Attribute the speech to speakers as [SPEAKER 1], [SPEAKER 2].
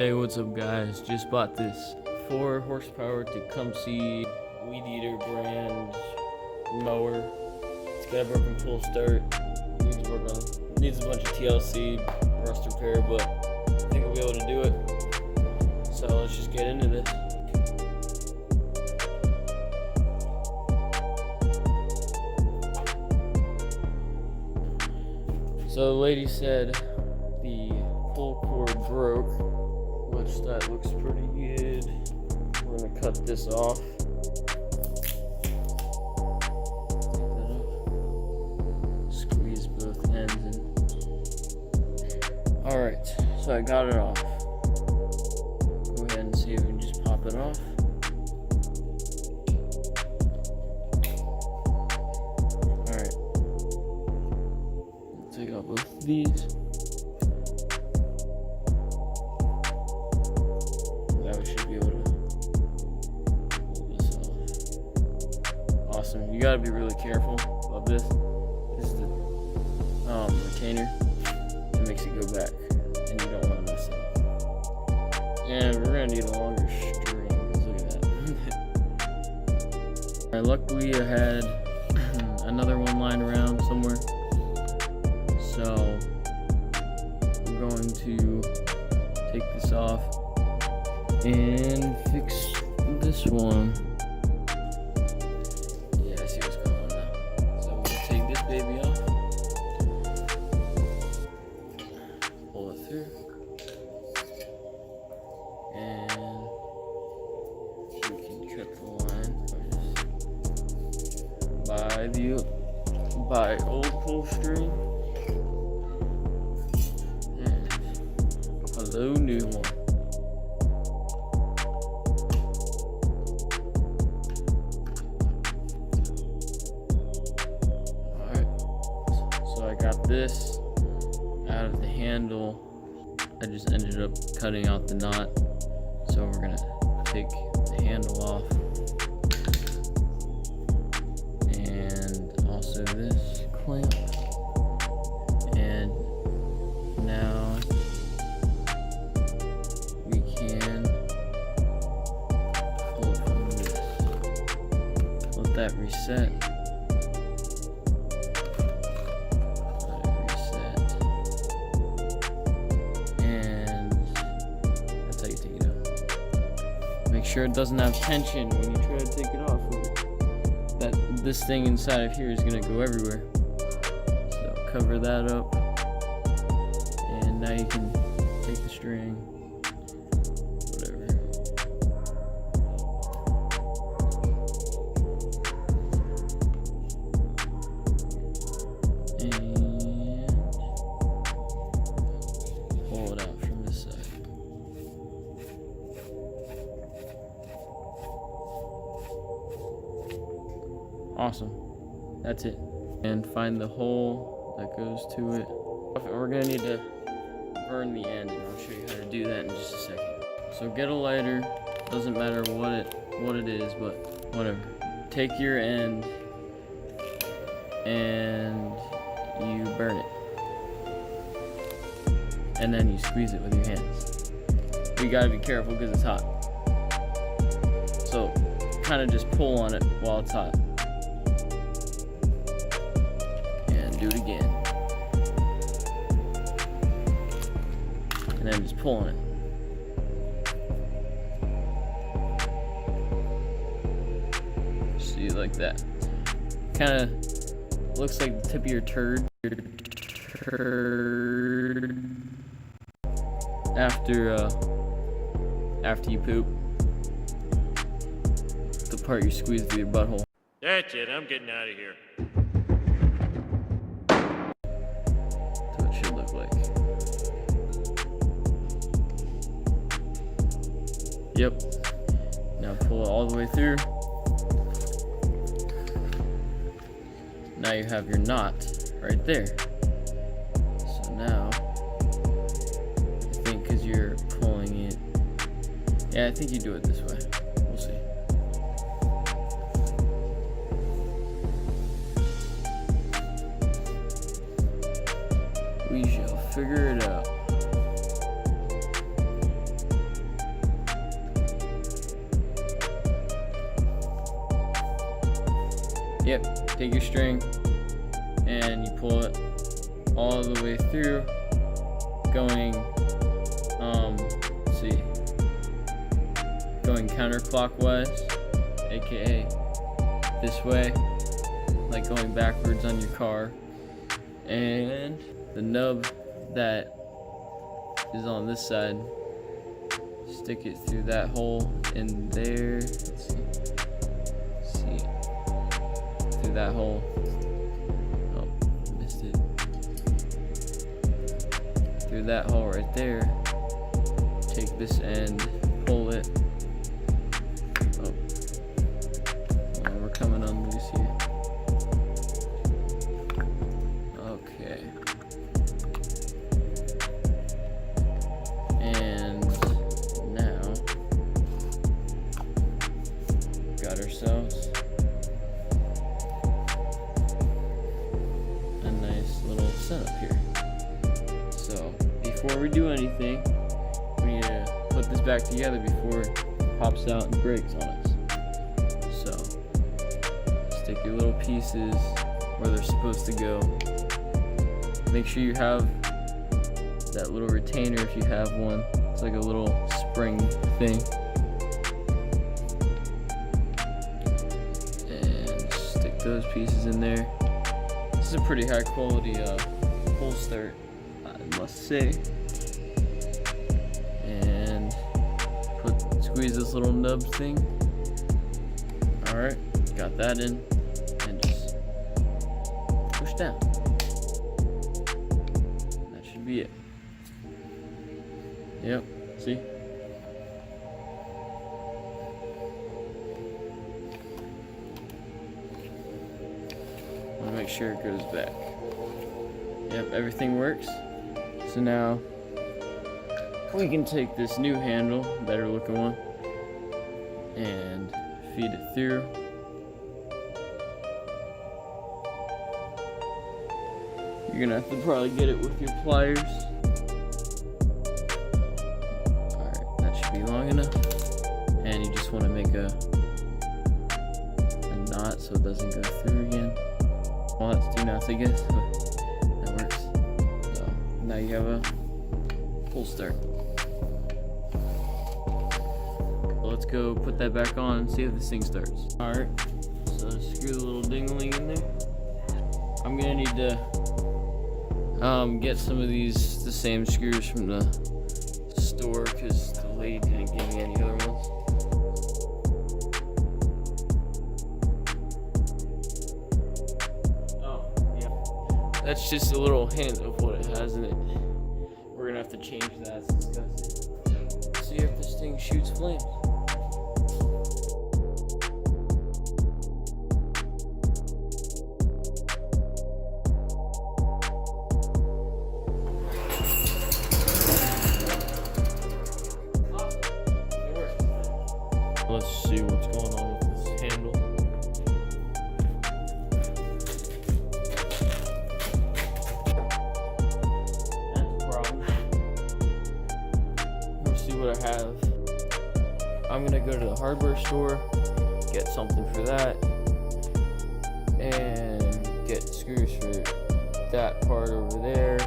[SPEAKER 1] Hey, what's up guys? Just bought this 4 horsepower Tecumseh weed eater brand mower. It's got a broken pull start. Needs a bunch of TLC, rust repair, but I think we'll be able to do it. So let's just get into this. So the lady said the pull cord broke, which that looks pretty good. We're gonna cut this off. Squeeze both ends in. Alright, so I got it off. Go ahead and see if we can just pop it off. Alright. Take out both of these. Now we should be able to pull this off. Awesome. You gotta be really careful about this. This is the retainer. It makes it go back, and you don't want to mess it up. And we're gonna need a longer string. Look at that. Alright, luckily I had another one lying around somewhere. So I'm going to take this off and fix this one. Yeah, I see what's going on now. So I'm going to take this baby off, pull it through, and we can cut the line by old pull string. Hello, new one. Alright, so I got this out of the handle. I just ended up cutting out the knot. So we're gonna take the handle off. And also this clamp. And now we can pull it from this. Let that reset. Let it reset. And that's how you take it out. Make sure it doesn't have tension when you try to take it off. This thing inside of here is gonna go everywhere. So cover that up. And now you can take the string. Pull it out from this side. Awesome. That's it. And find the hole that goes to it. We're gonna need to burn the end, and I'll show you how to do that in just a second. So get a lighter. Doesn't matter what it is, but whatever. Take your end and you burn it. And then you squeeze it with your hands. You gotta be careful because it's hot. So kind of just pull on it while it's hot. And do it again. And then just pull on it. See, like that. Kind of looks like the tip of your turd. After you poop. The part you squeeze through your butthole.
[SPEAKER 2] That's it, I'm getting out of here.
[SPEAKER 1] That's what it should look like. Yep. Now pull it all the way through. Now you have your knot right there. So now, I think because you're pulling it, yeah, I think you do it this way. We'll see. We shall figure it out. Yep, take your string and you pull it all the way through, going, let's see, going counterclockwise, aka this way, like going backwards on your car. And the nub that is on this side, stick it through that hole in there. Let's see, through that hole. Oh, missed it. Through that hole right there. Take this end, pull it. Oh, we're coming on loose here. Okay. And now got ourselves a nice little setup here. So before we do anything, we need to put this back together before it pops out and breaks on us. So stick your little pieces where they're supposed to go. Make sure you have that little retainer if you have one. It's like a little spring thing. And stick those pieces in there. This is a pretty high quality pull start, I must say. And squeeze this little nub thing. Alright, got that in. And just push down. That should be it. Yep, see? Want to make sure it goes back. Yep, everything works. So now we can take this new handle, better looking one, and feed it through. You're gonna have to probably get it with your pliers. Be long enough, and you just want to make a knot so it doesn't go through again. Well, that's 2 knots, I guess, but that works. So now you have a pull start. So let's go put that back on and see if this thing starts. All right, so screw the little dingling in there. I'm gonna need to get some of these, the same screws from the store, because the lady didn't give me any other ones. Oh, yeah. That's just a little hint of what it has in it. We're gonna have to change that. It's disgusting. See if this thing shoots flames. Let's see what's going on with this handle. That's a problem. Let's see what I have. I'm gonna go to the hardware store, get something for that, and get screws for that part over there.